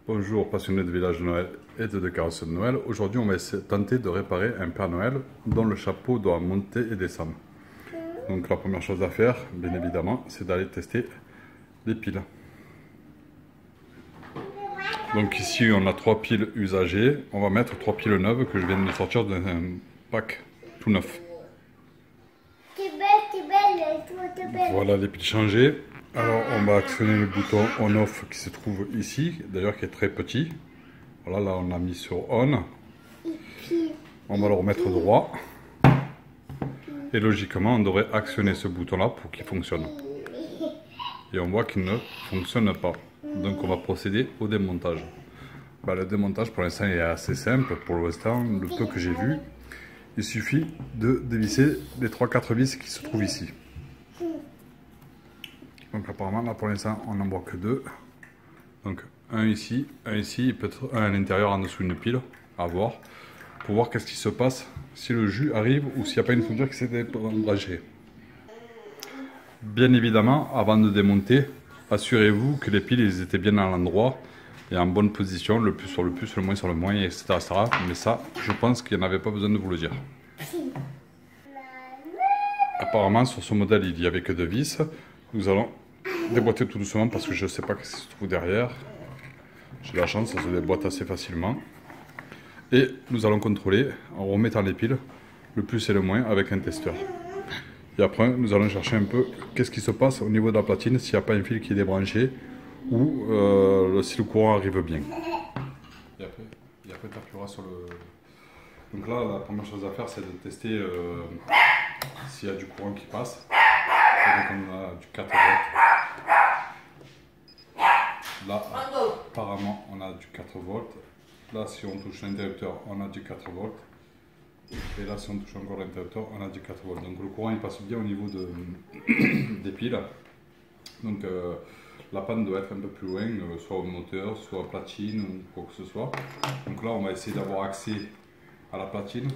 Bonjour passionnés de village de Noël et de décoration de Noël. Aujourd'hui on va tenter de réparer un Père Noël dont le chapeau doit monter et descendre. Donc la première chose à faire, bien évidemment, c'est d'aller tester les piles. Donc ici on a 3 piles usagées. On va mettre 3 piles neuves que je viens de sortir d'un pack tout neuf. Voilà les piles changées. Alors on va actionner le bouton on-off qui se trouve ici, d'ailleurs qui est très petit. Voilà, là on l'a mis sur on. On va le remettre droit. Et logiquement on devrait actionner ce bouton là pour qu'il fonctionne. Et on voit qu'il ne fonctionne pas. Donc on va procéder au démontage. Le démontage pour l'instant est assez simple pour l'instant, le peu que j'ai vu. Il suffit de dévisser les 3-4 vis qui se trouvent ici. Donc apparemment là pour l'instant on n'en voit que 2. Donc un ici, et peut-être un à l'intérieur en dessous d'une pile, à voir. Pour voir qu'est-ce qui se passe si le jus arrive ou s'il n'y a pas une soudure qui s'est débranchée. Bien évidemment, avant de démonter, assurez-vous que les piles ils étaient bien à l'endroit et en bonne position, le plus sur le plus, le moins sur le moins, etc. Mais ça, je pense qu'il n'y en avait pas besoin de vous le dire. Apparemment, sur ce modèle, il n'y avait que 2 vis. Nous allons déboîter tout doucement parce que je ne sais pas ce qui se trouve derrière. J'ai la chance, ça se déboîte assez facilement. Et nous allons contrôler en remettant les piles, le plus et le moins, avec un testeur. Et après, nous allons chercher un peu qu'est-ce qui se passe au niveau de la platine, s'il n'y a pas un fil qui est débranché ou si le courant arrive bien. Et après tu appuieras sur le... Donc là, la première chose à faire, c'est de tester s'il y a du courant qui passe. Donc on a du 4 volts. Là, apparemment, on a du 4 volts. Là, si on touche l'interrupteur, on a du 4 volts. Et là, si on touche encore l'interrupteur, on a du 4 volts. Donc le courant il passe bien au niveau des piles. Donc la panne doit être un peu plus loin, soit au moteur, soit à platine ou quoi que ce soit. Donc là, on va essayer d'avoir accès à la platine.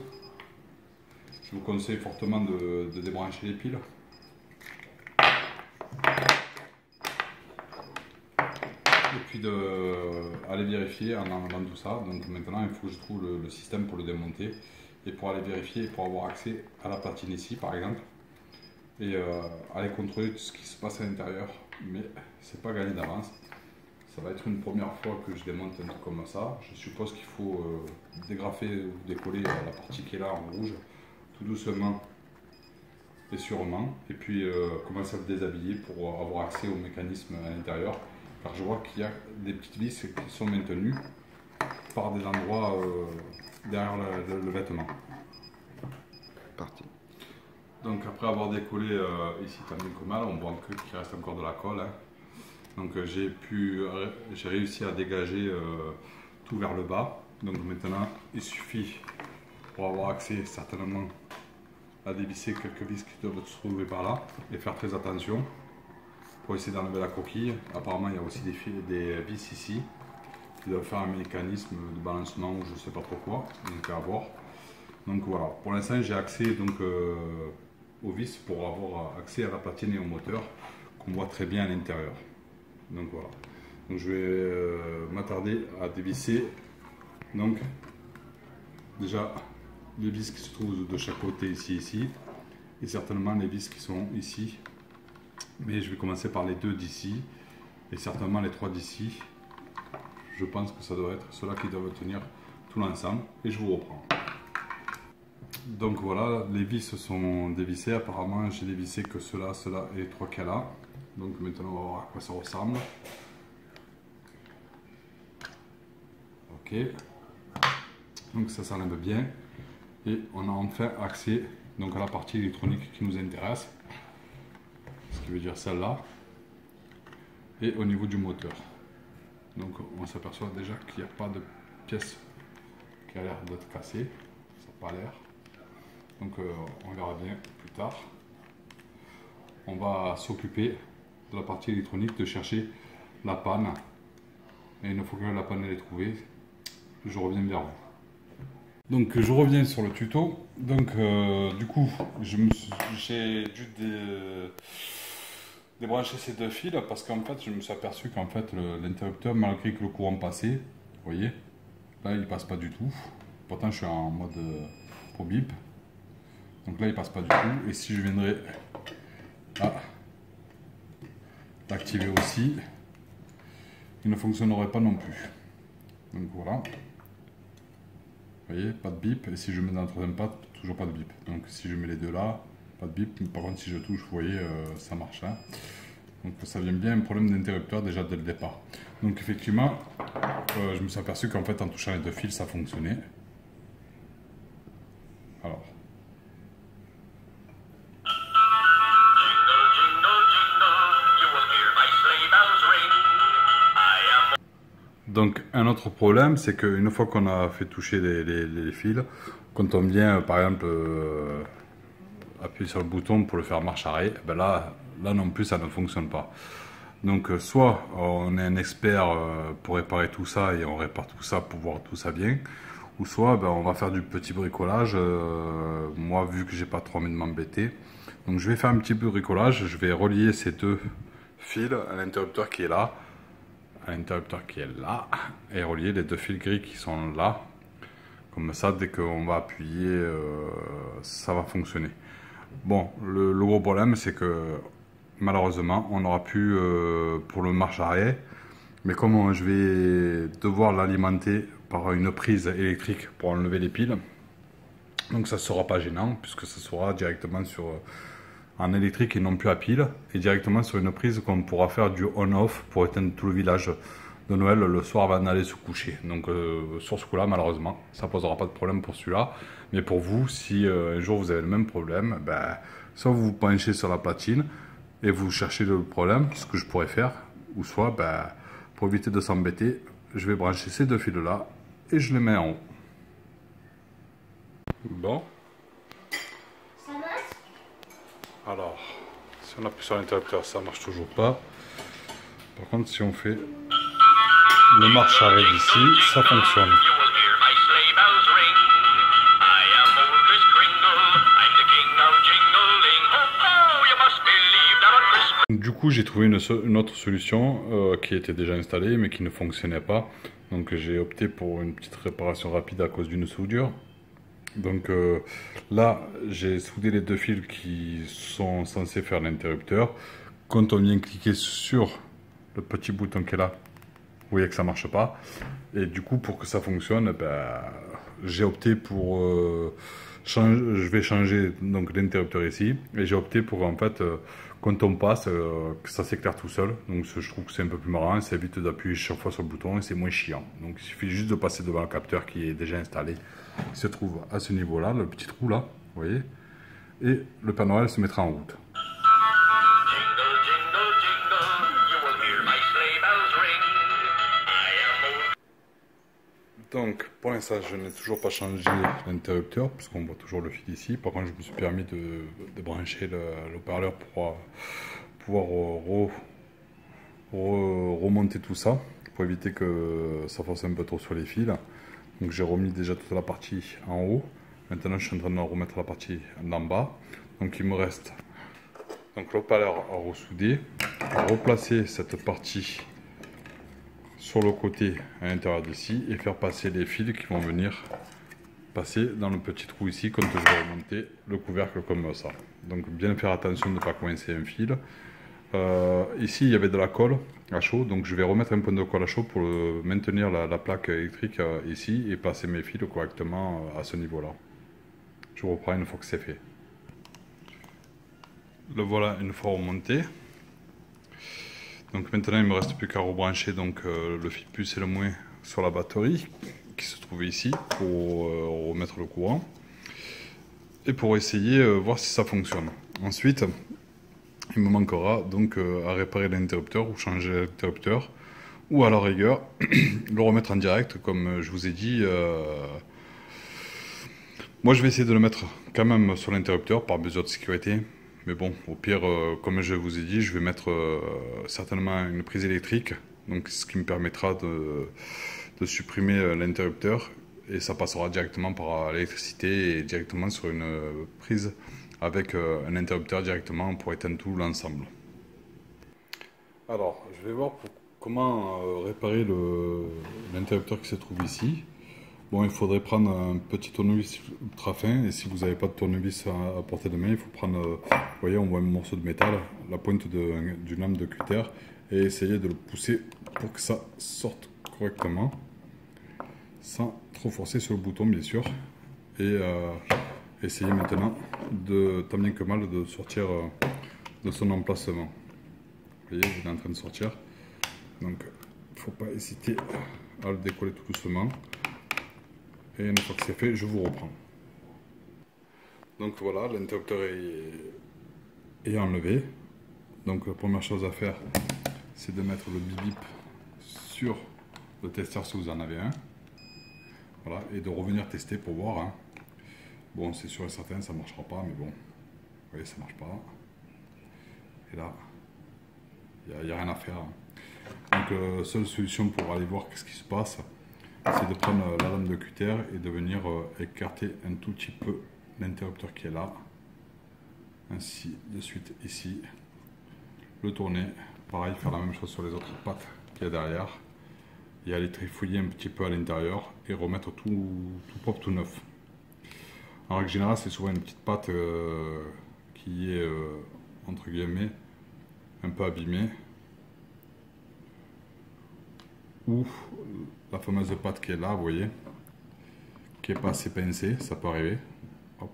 Je vous conseille fortement de débrancher les piles. Et puis d'aller vérifier en enlevant tout ça. Donc maintenant, il faut que je trouve le système pour le démonter. Et pour aller vérifier, pour avoir accès à la platine ici par exemple, et aller contrôler tout ce qui se passe à l'intérieur, mais c'est pas gagné d'avance. Ça va être une première fois que je démonte un truc comme ça. Je suppose qu'il faut dégrafer ou décoller la partie qui est là en rouge, tout doucement et sûrement, et puis commencer à le déshabiller pour avoir accès au mécanisme à l'intérieur, car je vois qu'il y a des petites vis qui sont maintenues par des endroits derrière le vêtement. Parti. Donc après avoir décollé ici tant bien que mal, on voit qu'il reste encore de la colle. Hein. Donc j'ai réussi à dégager tout vers le bas. Donc maintenant il suffit pour avoir accès certainement à dévisser quelques vis qui doivent se trouver par là et faire très attention pour essayer d'enlever la coquille. Apparemment il y a aussi des vis ici qui doivent faire un mécanisme de balancement ou je ne sais pas trop quoi, donc à voir. Donc voilà, pour l'instant j'ai accès donc aux vis pour avoir accès à la platine et au moteur qu'on voit très bien à l'intérieur. Donc voilà, donc je vais m'attarder à dévisser donc déjà les vis qui se trouvent de chaque côté ici et certainement les vis qui sont ici, mais je vais commencer par les 2 d'ici et certainement les 3 d'ici. Je pense que ça doit être ceux-là qui doivent tenir tout l'ensemble et je vous reprends. Donc voilà, les vis sont dévissées. Apparemment, j'ai dévissé que ceux-là et les 3 qu'il y a là. Donc maintenant, on va voir à quoi ça ressemble. Ok. Donc ça s'enlève bien. Et on a enfin accès donc, à la partie électronique qui nous intéresse. Ce qui veut dire celle-là. Et au niveau du moteur. Donc on s'aperçoit déjà qu'il n'y a pas de pièce qui a l'air d'être cassée. Ça n'a pas l'air. Donc on verra bien plus tard. On va s'occuper de la partie électronique, de chercher la panne. Et une fois que la panne est trouvée, je reviens vers vous. Donc je reviens sur le tuto. Donc du coup, j'ai dû débrancher ces deux fils parce qu'en fait je me suis aperçu qu'en fait l'interrupteur, malgré que le courant passait, vous voyez, là il passe pas du tout. Pourtant je suis en mode pour bip. Donc là il passe pas du tout. Et si je viendrais l'activer aussi, il ne fonctionnerait pas non plus. Donc voilà. Vous voyez, pas de bip. Et si je mets dans la troisième patte, toujours pas de bip. Donc si je mets les deux là, pas de bip. Par contre si je touche, vous voyez, ça marche. Hein. Donc ça vient bien un problème d'interrupteur déjà dès le départ. Donc effectivement, je me suis aperçu qu'en fait en touchant les deux fils, ça fonctionnait. Alors. Donc un autre problème, c'est qu'une fois qu'on a fait toucher les fils, quand on vient par exemple appuyer sur le bouton pour le faire marche arrêt, ben là non plus ça ne fonctionne pas. Donc soit on est un expert pour réparer tout ça et on répare tout ça pour voir tout ça bien, ou soit ben, on va faire du petit bricolage. Moi vu que j'ai pas trop envie de m'embêter, donc je vais faire un petit peu de bricolage, je vais relier ces deux fils à l'interrupteur qui est là. Et relier les deux fils gris qui sont là, comme ça dès qu'on va appuyer ça va fonctionner. Bon, le gros problème c'est que malheureusement on n'aura plus pour le marche arrière, mais comme je vais devoir l'alimenter par une prise électrique pour enlever les piles, donc ça sera pas gênant puisque ça sera directement sur en électrique et non plus à pile, et directement sur une prise qu'on pourra faire du on-off pour éteindre tout le village de Noël le soir avant d'aller se coucher. Donc sur ce coup là malheureusement ça posera pas de problème pour celui-là, mais pour vous si un jour vous avez le même problème, ben, soit vous vous penchez sur la platine et vous cherchez le problème, ce que je pourrais faire, ou soit ben, pour éviter de s'embêter, je vais brancher ces deux fils là et je les mets en haut. Bon. Alors, si on appuie sur l'interrupteur, ça marche toujours pas. Par contre, si on fait le marche arrêt d'ici, ça fonctionne. Du coup, j'ai trouvé une autre solution qui était déjà installée, mais qui ne fonctionnait pas. Donc, j'ai opté pour une petite réparation rapide à cause d'une soudure. Donc là, j'ai soudé les deux fils qui sont censés faire l'interrupteur. Quand on vient cliquer sur le petit bouton qui est là, vous voyez que ça marche pas. Et du coup, pour que ça fonctionne, ben, j'ai opté pour je vais changer donc l'interrupteur ici. Et j'ai opté pour en fait quand on passe, que ça s'éclaire tout seul. Donc je trouve que c'est un peu plus marrant, ça évite d'appuyer chaque fois sur le bouton et c'est moins chiant. Donc il suffit juste de passer devant le capteur qui est déjà installé. Il se trouve à ce niveau-là, le petit trou là, vous voyez. Et le Père Noël se mettra en route. Donc pour l'instant je n'ai toujours pas changé l'interrupteur puisqu'on voit toujours le fil ici. Par contre je me suis permis de brancher le haut-parleur pour pouvoir remonter tout ça pour éviter que ça force un peu trop sur les fils. Donc j'ai remis déjà toute la partie en haut. Maintenant je suis en train de remettre la partie en bas. Donc il me reste donc le haut-parleur à ressouder, à replacer cette partie sur le côté à l'intérieur d'ici et faire passer les fils qui vont venir passer dans le petit trou ici quand je vais remonter le couvercle comme ça. Donc bien faire attention de ne pas coincer un fil. Ici il y avait de la colle à chaud, donc je vais remettre un point de colle à chaud pour maintenir la plaque électrique ici et placer mes fils correctement à ce niveau là. Je reprends une fois que c'est fait. Le voilà une fois remonté. Donc maintenant il ne me reste plus qu'à rebrancher donc, le fil plus et le moins sur la batterie qui se trouvait ici pour remettre le courant et pour essayer voir si ça fonctionne. Ensuite il me manquera donc à réparer l'interrupteur ou changer l'interrupteur ou à la rigueur le remettre en direct comme je vous ai dit. Moi je vais essayer de le mettre quand même sur l'interrupteur par mesure de sécurité. Mais bon, au pire, comme je vous ai dit, je vais mettre certainement une prise électrique, donc ce qui me permettra de supprimer l'interrupteur et ça passera directement par l'électricité et directement sur une prise avec un interrupteur directement pour éteindre tout l'ensemble. Alors, je vais voir comment réparer l'interrupteur qui se trouve ici. Bon, il faudrait prendre un petit tournevis ultra fin, et si vous n'avez pas de tournevis à portée de main, il faut prendre, vous voyez, on voit un morceau de métal, la pointe d'une lame de cutter, et essayer de le pousser pour que ça sorte correctement, sans trop forcer sur le bouton, bien sûr, et essayer maintenant tant bien que mal de sortir de son emplacement. Vous voyez, il est en train de sortir, donc il ne faut pas hésiter à le décoller tout doucement. Et une fois que c'est fait, je vous reprends. Donc voilà, l'interrupteur est enlevé. Donc la première chose à faire, c'est de mettre le bip bip sur le testeur si vous en avez un. Voilà, et de revenir tester pour voir. Hein. Bon, c'est sûr et certain, ça ne marchera pas, mais bon, vous voyez, ça ne marche pas. Et là, il n'y a rien à faire. Donc, seule solution pour aller voir qu'est-ce qui se passe, c'est de prendre la lame de cutter et de venir écarter un tout petit peu l'interrupteur qui est là, ainsi de suite ici, le tourner, pareil, faire la même chose sur les autres pattes qu'il y a derrière, et aller trifouiller un petit peu à l'intérieur et remettre tout propre, tout neuf. En règle générale, c'est souvent une petite patte qui est entre guillemets un peu abîmée, ou la fameuse patte qui est là, vous voyez, qui n'est pas assez pincée, ça peut arriver. Hop.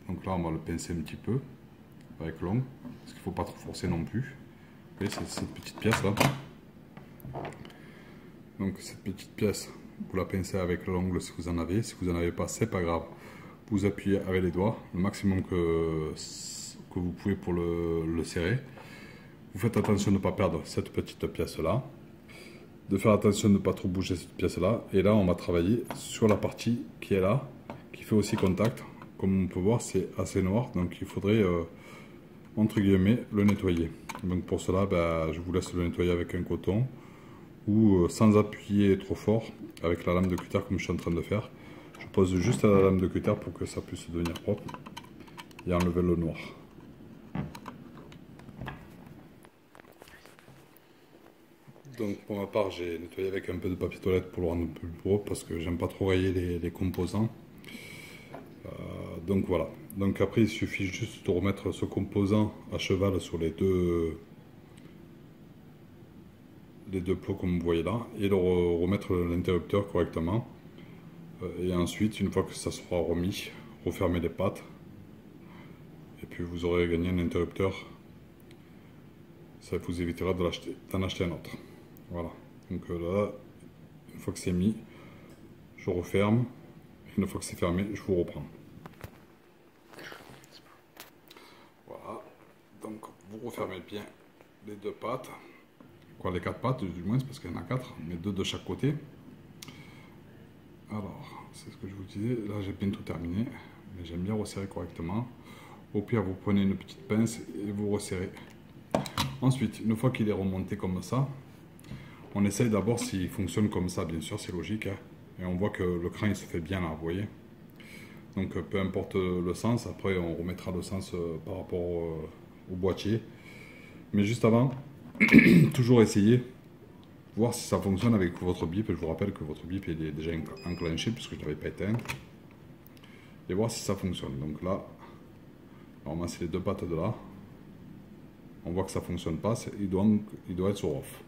Donc là, on va le pincer un petit peu avec l'ongle, parce qu'il ne faut pas trop forcer non plus. Vous voyez, c'est cette petite pièce là. Donc cette petite pièce, vous la pincez avec l'ongle si vous en avez. Si vous n'en avez pas, c'est pas grave. Vous appuyez avec les doigts, le maximum que vous pouvez pour le serrer. Vous faites attention de ne pas perdre cette petite pièce là. De faire attention de ne pas trop bouger cette pièce là, et là on va travailler sur la partie qui est là, qui fait aussi contact. Comme on peut voir, c'est assez noir, donc il faudrait entre guillemets le nettoyer. Donc pour cela, je vous laisse le nettoyer avec un coton, ou sans appuyer trop fort avec la lame de cutter comme je suis en train de faire. Je pose juste la lame de cutter pour que ça puisse devenir propre et enlever le noir. Donc pour ma part, j'ai nettoyé avec un peu de papier toilette pour le rendre un peu plus propre, parce que j'aime pas trop rayer les composants. Donc voilà. Donc après, il suffit juste de remettre ce composant à cheval sur les deux plots comme vous voyez là, et de remettre l'interrupteur correctement. Et ensuite, une fois que ça sera remis, refermer les pattes. Et puis vous aurez gagné un interrupteur. Ça vous évitera d'en acheter un autre. Voilà, donc là, une fois que c'est mis, je referme, et une fois que c'est fermé, je vous reprends. Voilà, donc vous refermez bien les deux pattes, quoi, les quatre pattes du moins, parce qu'il y en a quatre, mais deux de chaque côté. Alors, c'est ce que je vous disais, là j'ai bien tout terminé, mais j'aime bien resserrer correctement. Au pire, vous prenez une petite pince et vous resserrez. Ensuite, une fois qu'il est remonté comme ça, on essaye d'abord s'il fonctionne comme ça, bien sûr, c'est logique. Hein, et on voit que le cran il se fait bien là, vous voyez. Donc peu importe le sens, après on remettra le sens par rapport au boîtier. Mais juste avant, toujours essayer, voir si ça fonctionne avec votre bip. Je vous rappelle que votre bip il est déjà enclenché puisque je ne l'avais pas éteint. Et voir si ça fonctionne. Donc là, normalement c'est les deux pattes de là. On voit que ça ne fonctionne pas, il doit être sur off.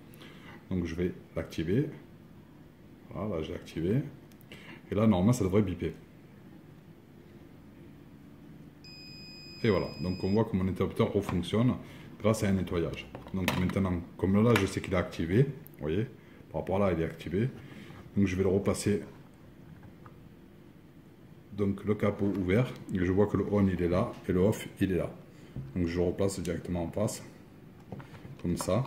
Donc je vais l'activer. Voilà, là j'ai activé. Et là normalement ça devrait biper. Et voilà, donc on voit que mon interrupteur refonctionne grâce à un nettoyage. Donc maintenant, comme là je sais qu'il est activé, vous voyez, par rapport à là il est activé. Donc je vais le repasser. Donc le capot ouvert, et je vois que le on il est là et le off il est là. Donc je le replace directement en face, comme ça.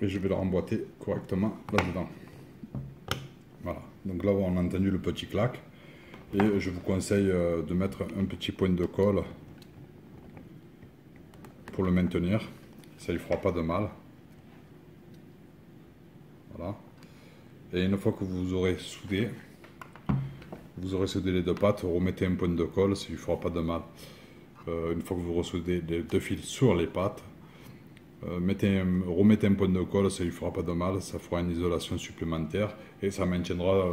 Et je vais le remboîter correctement là-dedans. Voilà, donc là on a entendu le petit clac. Et je vous conseille de mettre un petit point de colle pour le maintenir. Ça ne lui fera pas de mal. Voilà. Et une fois que vous aurez soudé les deux pattes, remettez un point de colle, ça ne lui fera pas de mal. Une fois que vous ressoudez les deux fils sur les pattes, remettez un point de colle, ça lui fera pas de mal, ça fera une isolation supplémentaire et ça maintiendra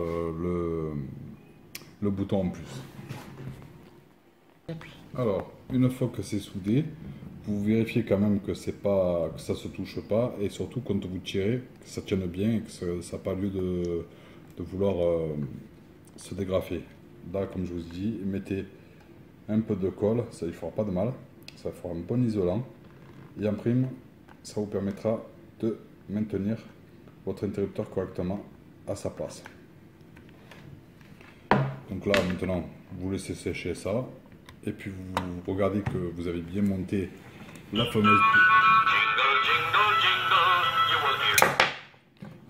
le bouton en plus. Alors, une fois que c'est soudé, vous vérifiez quand même que ça se touche pas et surtout quand vous tirez, que ça tienne bien et que ça n'a pas lieu de vouloir se dégrafer. Là, comme je vous dis, mettez un peu de colle, ça ne fera pas de mal, ça fera un bon isolant et en prime, ça vous permettra de maintenir votre interrupteur correctement à sa place. Donc là, maintenant, vous laissez sécher ça et puis vous regardez que vous avez bien monté la fameuse...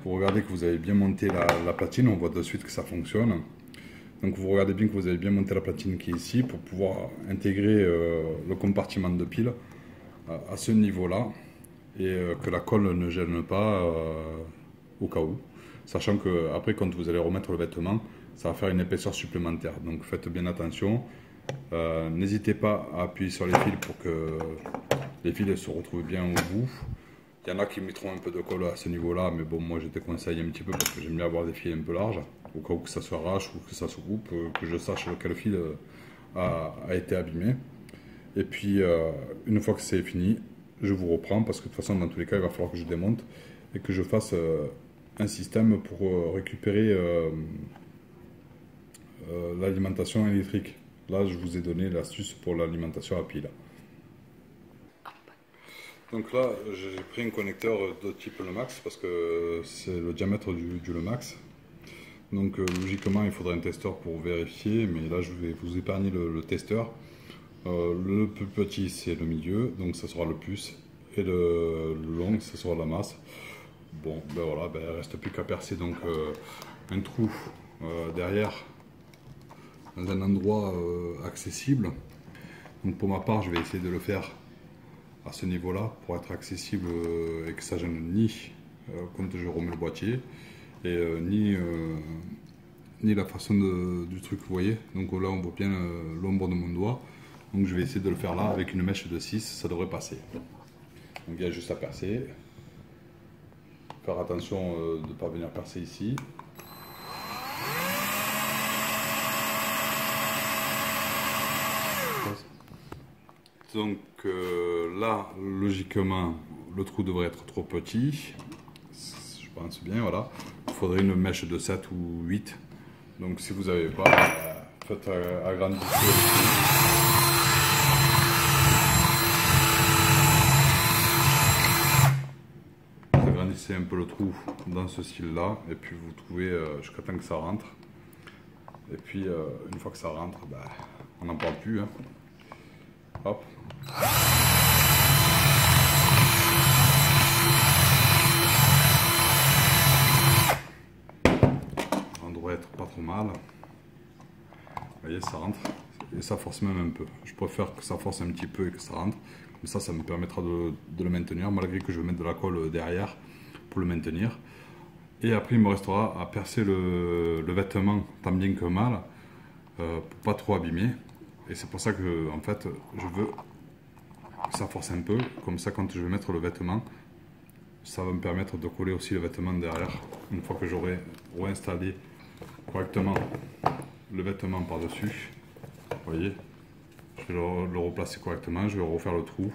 Vous regardez que vous avez bien monté la platine, on voit de suite que ça fonctionne. Donc vous regardez bien que vous avez bien monté la platine qui est ici pour pouvoir intégrer le compartiment de pile à ce niveau-là et que la colle ne gêne pas au cas où. Sachant que après quand vous allez remettre le vêtement, ça va faire une épaisseur supplémentaire. Donc faites bien attention. N'hésitez pas à appuyer sur les fils pour que les fils se retrouvent bien au bout. Il y en a qui mettront un peu de colle à ce niveau-là, mais bon, moi je déconseille un petit peu parce que j'aime bien avoir des fils un peu larges, au cas où que ça se arrache ou que ça se coupe, que je sache lequel fil a été abîmé. Et puis, une fois que c'est fini, je vous reprends parce que de toute façon, dans tous les cas, il va falloir que je démonte et que je fasse un système pour récupérer l'alimentation électrique. Là, je vous ai donné l'astuce pour l'alimentation à pile. Donc là, j'ai pris un connecteur de type Lemax parce que c'est le diamètre du Lemax. Donc logiquement, il faudrait un testeur pour vérifier, mais là, je vais vous épargner le testeur. Le plus petit, c'est le milieu, donc ça sera le plus. Et le long, ça sera la masse. Bon, ben voilà, ben, il ne reste plus qu'à percer donc un trou derrière dans un endroit accessible. Donc pour ma part, je vais essayer de le faire à ce niveau-là pour être accessible et que ça gêne ni quand je remets le boîtier et ni la façon du truc, vous voyez. Donc là, on voit bien l'ombre de mon doigt. Donc je vais essayer de le faire là avec une mèche de 6, ça devrait passer. Donc il y a juste à percer. Faire attention de ne pas venir percer ici. Donc là, logiquement, le trou devrait être trop petit. Je pense bien, voilà. Il faudrait une mèche de 7 ou 8. Donc si vous n'avez pas, faites agrandir. Agrandissez un peu le trou dans ce style-là. Et puis vous trouvez jusqu'à temps que ça rentre. Et puis une fois que ça rentre, ben, on n'en parle plus. Hein. Hop. On devrait être pas trop mal. Vous voyez, ça rentre. Et ça force même un peu. Je préfère que ça force un petit peu et que ça rentre. Comme ça me permettra de le maintenir, malgré que je vais mettre de la colle derrière pour le maintenir. Et après, il me restera à percer le vêtement tant bien que mal, pour pas trop abîmer. Et c'est pour ça que, en fait, je veux que ça force un peu. Comme ça, quand je vais mettre le vêtement, ça va me permettre de coller aussi le vêtement derrière. Une fois que j'aurai réinstallé correctement le vêtement par-dessus, vous voyez, je vais le replacer correctement, je vais refaire le trou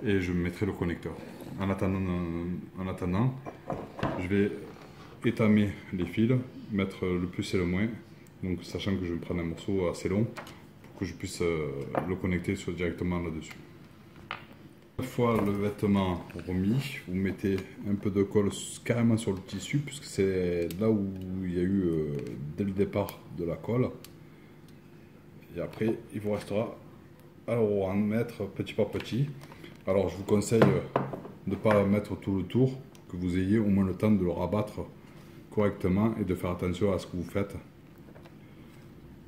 et je mettrai le connecteur. En attendant, je vais étamer les fils, mettre le plus et le moins, donc sachant que je vais prendre un morceau assez long pour que je puisse le connecter directement là-dessus. Une fois le vêtement remis, vous mettez un peu de colle carrément sur le tissu, puisque c'est là où il y a eu dès le départ de la colle. Et après, il vous restera à en mettre petit par petit. Alors je vous conseille de ne pas mettre tout le tour, que vous ayez au moins le temps de le rabattre correctement et de faire attention à ce que vous faites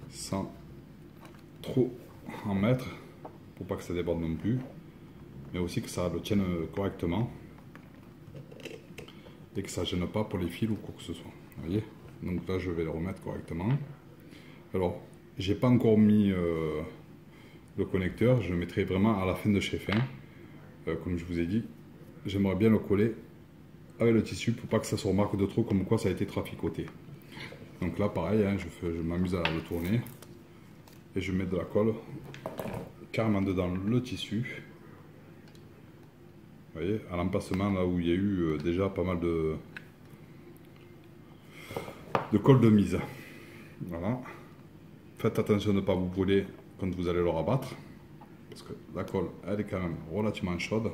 sans trop en mettre pour pas que ça déborde non plus, mais aussi que ça le tienne correctement et que ça ne gêne pas pour les fils ou quoi que ce soit. Vous voyez, donc là je vais le remettre correctement. Alors j'ai pas encore mis le connecteur, je le mettrai vraiment à la fin de chez fin, comme je vous ai dit. j'aimerais bien le coller avec le tissu pour pas que ça se remarque de trop comme quoi ça a été traficoté. Donc là pareil, hein, je m'amuse à le tourner et je mets de la colle carrément dedans le tissu. Vous voyez, à l'emplacement là où il y a eu déjà pas mal de colle de mise. Voilà. Faites attention de ne pas vous brûler quand vous allez le rabattre, parce que la colle elle est quand même relativement chaude.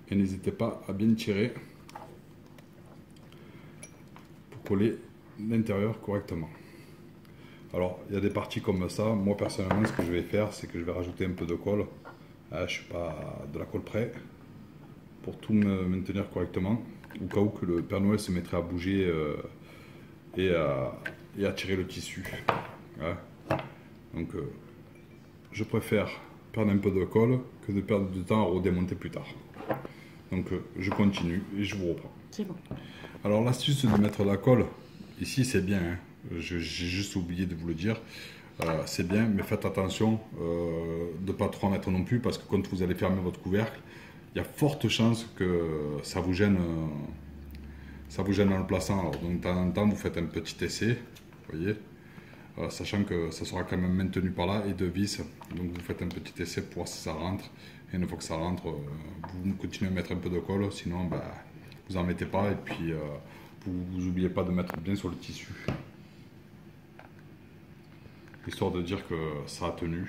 Et n'hésitez pas à bien tirer pour coller l'intérieur correctement. Alors il y a des parties comme ça, moi personnellement ce que je vais faire c'est que je vais rajouter un peu de colle. Je ne suis pas de la colle près pour tout me maintenir correctement, au cas où que le Père Noël se mettrait à bouger et à tirer le tissu. Ouais. Donc je préfère perdre un peu de colle que de perdre du temps à redémonter plus tard. Donc je continue et je vous reprends. C'est bon. Alors l'astuce de mettre la colle ici c'est bien, hein. J'ai juste oublié de vous le dire. C'est bien, mais faites attention de ne pas trop en mettre non plus, parce que quand vous allez fermer votre couvercle, il y a forte chance que ça vous gêne en le plaçant. Alors, donc de temps en temps, vous faites un petit essai, vous voyez, sachant que ça sera quand même maintenu par là et de vis. Donc vous faites un petit essai pour voir si ça rentre. Et une fois que ça rentre, vous continuez à mettre un peu de colle, sinon bah, vous n'en mettez pas et puis vous n'oubliez pas de mettre bien sur le tissu. Histoire de dire que ça a tenu,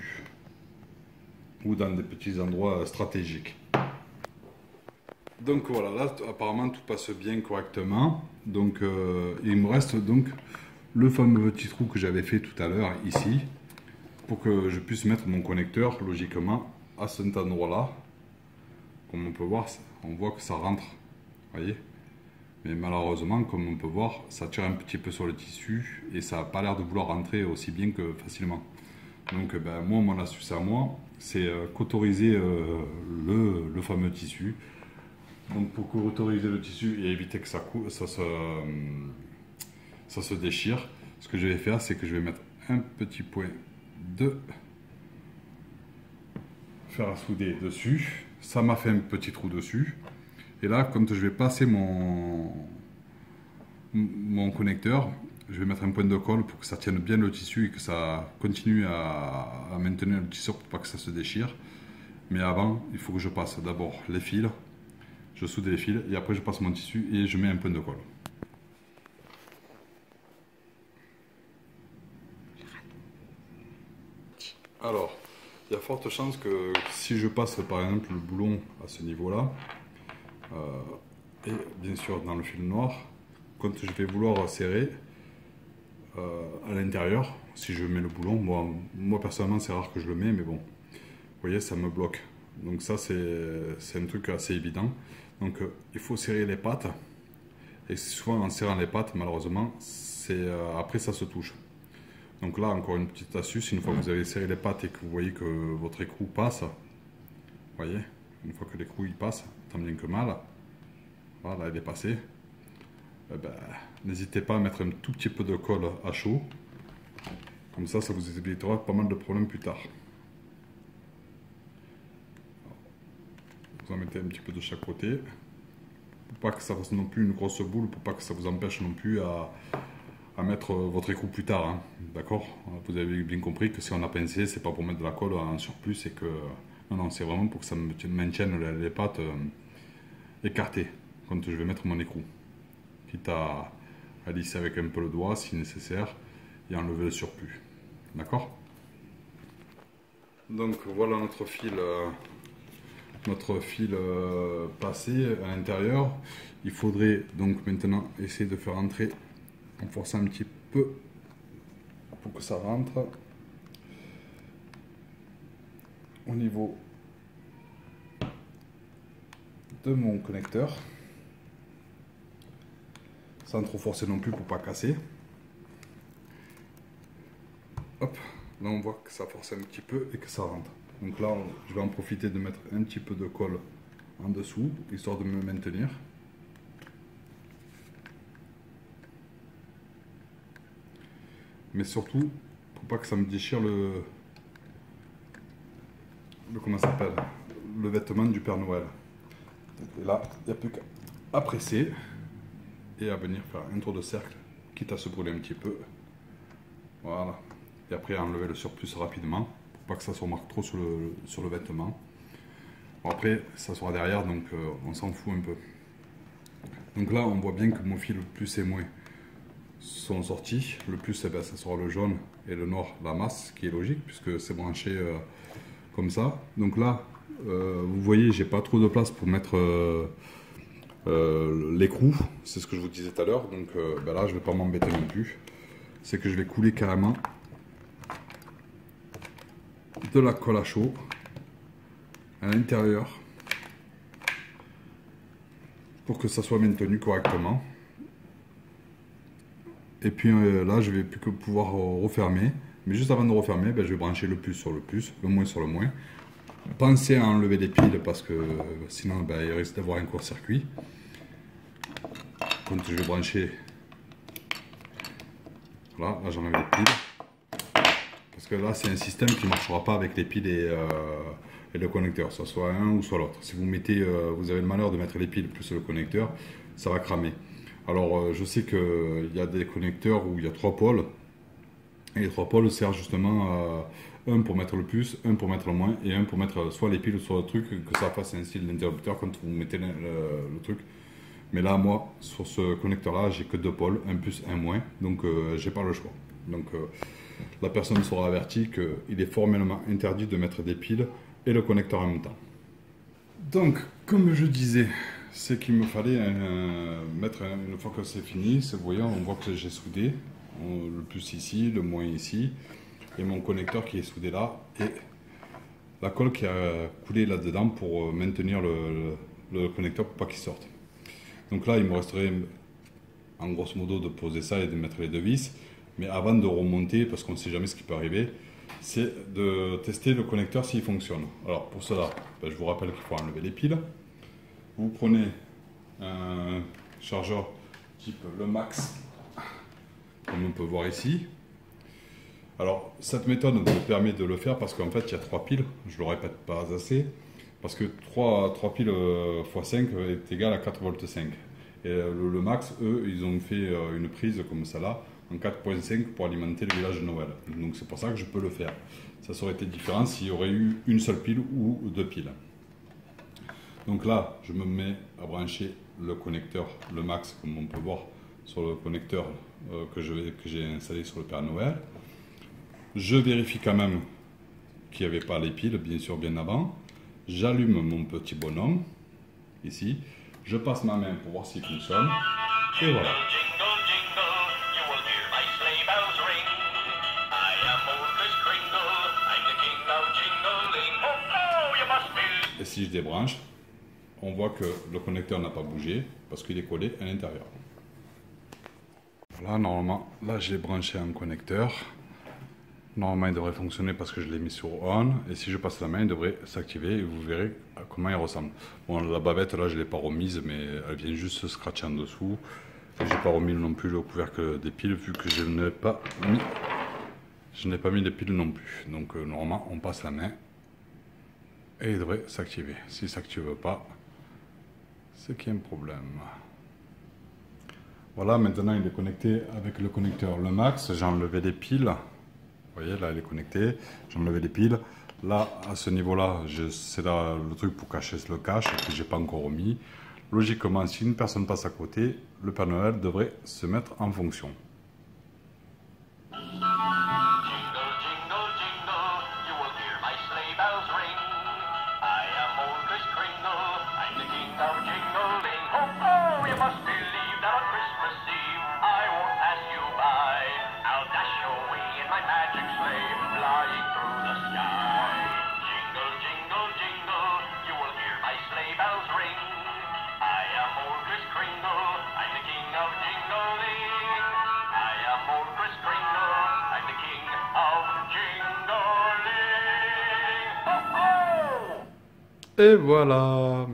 ou dans des petits endroits stratégiques. Donc voilà, là apparemment tout passe bien correctement. Donc il me reste donc le fameux petit trou que j'avais fait tout à l'heure ici, pour que je puisse mettre mon connecteur logiquement à cet endroit là. Comme on peut voir, on voit que ça rentre, voyez. Mais malheureusement, comme on peut voir, ça tire un petit peu sur le tissu et ça n'a pas l'air de vouloir rentrer aussi bien que facilement. Donc ben, moi, mon astuce à moi, c'est qu'autoriser le fameux tissu. Donc pour qu'autoriser le tissu et éviter que ça se déchire, ce que je vais faire, c'est que je vais mettre un petit point de fer à souder dessus. Ça m'a fait un petit trou dessus. Et là, quand je vais passer mon connecteur, je vais mettre un point de colle pour que ça tienne bien le tissu et que ça continue à maintenir le tissu pour pas que ça se déchire. Mais avant, il faut que je passe d'abord les fils, je soude les fils et après je passe mon tissu et je mets un point de colle. Alors, il y a forte chance que si je passe par exemple le boulon à ce niveau-là, et bien sûr dans le fil noir, quand je vais vouloir serrer à l'intérieur, si je mets le boulon, moi personnellement c'est rare que je le mets, mais bon, vous voyez, ça me bloque. Donc ça c'est un truc assez évident. Donc il faut serrer les pattes, et souvent en serrant les pattes, malheureusement, après ça se touche. Donc là encore une petite astuce, une fois que vous avez serré les pattes et que vous voyez que votre écrou passe, vous voyez, une fois que l'écrou il passe, tant bien que mal, voilà, il est passé, n'hésitez pas à mettre un tout petit peu de colle à chaud, comme ça vous évitera pas mal de problèmes plus tard. Vous en mettez un petit peu de chaque côté, pour pas que ça fasse non plus une grosse boule, pour pas que ça vous empêche non plus à mettre votre écrou plus tard, hein. D'accord? Vous avez bien compris que si on a pincé, c'est pas pour mettre de la colle en surplus, c'est que non, c'est vraiment pour que ça maintienne les pattes écartées quand je vais mettre mon écrou, quitte à lisser avec un peu le doigt si nécessaire et enlever le surplus. D'accord? Donc voilà notre fil passé à l'intérieur. Il faudrait donc maintenant essayer de faire entrer en forçant un petit peu pour que ça rentre au niveau de mon connecteur, sans trop forcer non plus pour pas casser. Hop, là on voit que ça force un petit peu et que ça rentre. Donc là je vais en profiter de mettre un petit peu de colle en dessous, histoire de me maintenir. Mais surtout, pour pas que ça me déchire comment ça s'appelle, le vêtement du Père Noël. Et là, il n'y a plus qu'à presser et à venir faire un tour de cercle, quitte à se brûler un petit peu. Voilà. Et après, enlever le surplus rapidement, pour pas que ça se remarque trop sur le vêtement. Bon, après, ça sera derrière, donc on s'en fout un peu. Donc là, on voit bien que mon fil plus et moins sont sortis. Le plus, eh ben, ça sera le jaune et le noir, la masse, qui est logique, puisque c'est branché comme ça. Donc là, vous voyez, j'ai pas trop de place pour mettre l'écrou. C'est ce que je vous disais tout à l'heure. Donc ben là, je vais pas m'embêter non plus. C'est que je vais couler carrément de la colle à chaud à l'intérieur pour que ça soit maintenu correctement. Et puis là, je vais plus que pouvoir refermer. Mais juste avant de refermer, ben, je vais brancher le plus sur le plus, le moins sur le moins. Pensez à enlever les piles parce que sinon ben, il risque d'avoir un court-circuit. Quand je vais brancher, voilà, là j'enlève les piles. Parce que là, c'est un système qui ne marchera pas avec les piles et le connecteur, soit un ou soit l'autre. Si vous mettez, vous avez le malheur de mettre les piles plus le connecteur, ça va cramer. Alors, je sais qu'il y a des connecteurs où il y a 3 pôles. Et les 3 pôles servent justement un pour mettre le plus, un pour mettre le moins, et un pour mettre soit les piles, soit le truc, que ça fasse ainsi l'interrupteur quand vous mettez le truc. Mais là, moi, sur ce connecteur-là, j'ai que 2 pôles, un plus, un moins, donc j'ai pas le choix. Donc, la personne sera avertie qu'il est formellement interdit de mettre des piles et le connecteur en même temps. Donc, comme je disais, c'est qu'il me fallait mettre, une fois que c'est fini, vous voyez, on voit que j'ai soudé, le plus ici, le moins ici, et mon connecteur qui est soudé là, et la colle qui a coulé là-dedans pour maintenir le connecteur pour pas qu'il sorte. Donc là, il me resterait, en grosso modo, de poser ça et de mettre les 2 vis. Mais avant de remonter, parce qu'on ne sait jamais ce qui peut arriver, c'est de tester le connecteur s'il fonctionne. Alors pour cela, ben, je vous rappelle qu'il faut enlever les piles. Vous prenez un chargeur type le Max, comme on peut voir ici. Alors cette méthode me permet de le faire parce qu'en fait il y a 3 piles, je ne le répète pas assez, parce que 3 piles x 5 est égal à 4,5 V. Et le Max, eux, ils ont fait une prise comme ça là, en 4.5 pour alimenter le village de Noël. Donc c'est pour ça que je peux le faire. Ça aurait été différent s'il y aurait eu une seule pile ou 2 piles. Donc là, je me mets à brancher le connecteur, le Max, comme on peut voir sur le connecteur que j'ai installé sur le Père Noël. Je vérifie quand même qu'il n'y avait pas les piles, bien sûr, bien avant. J'allume mon petit bonhomme, ici. Je passe ma main pour voir s'il fonctionne. Et voilà. Et si je débranche, on voit que le connecteur n'a pas bougé parce qu'il est collé à l'intérieur. Voilà, normalement, là j'ai branché un connecteur. Normalement, il devrait fonctionner parce que je l'ai mis sur on. Et si je passe la main, il devrait s'activer et vous verrez comment il ressemble. Bon, la bavette, là, je ne l'ai pas remise, mais elle vient juste se scratcher en dessous. Je n'ai pas remis non plus le couvercle des piles vu que je n'ai pas mis les piles non plus. Donc, normalement, on passe la main et il devrait s'activer. S'il ne s'active pas, c'est qu'il y a un problème. Voilà, maintenant, il est connecté avec le connecteur le Max. J'ai enlevé les piles. Vous voyez, là, elle est connectée. J'ai enlevé les piles. Là, à ce niveau-là, c'est le truc pour cacher le cache que je n'ai pas encore remis. Logiquement, si une personne passe à côté, le Père Noël devrait se mettre en fonction. Et voilà.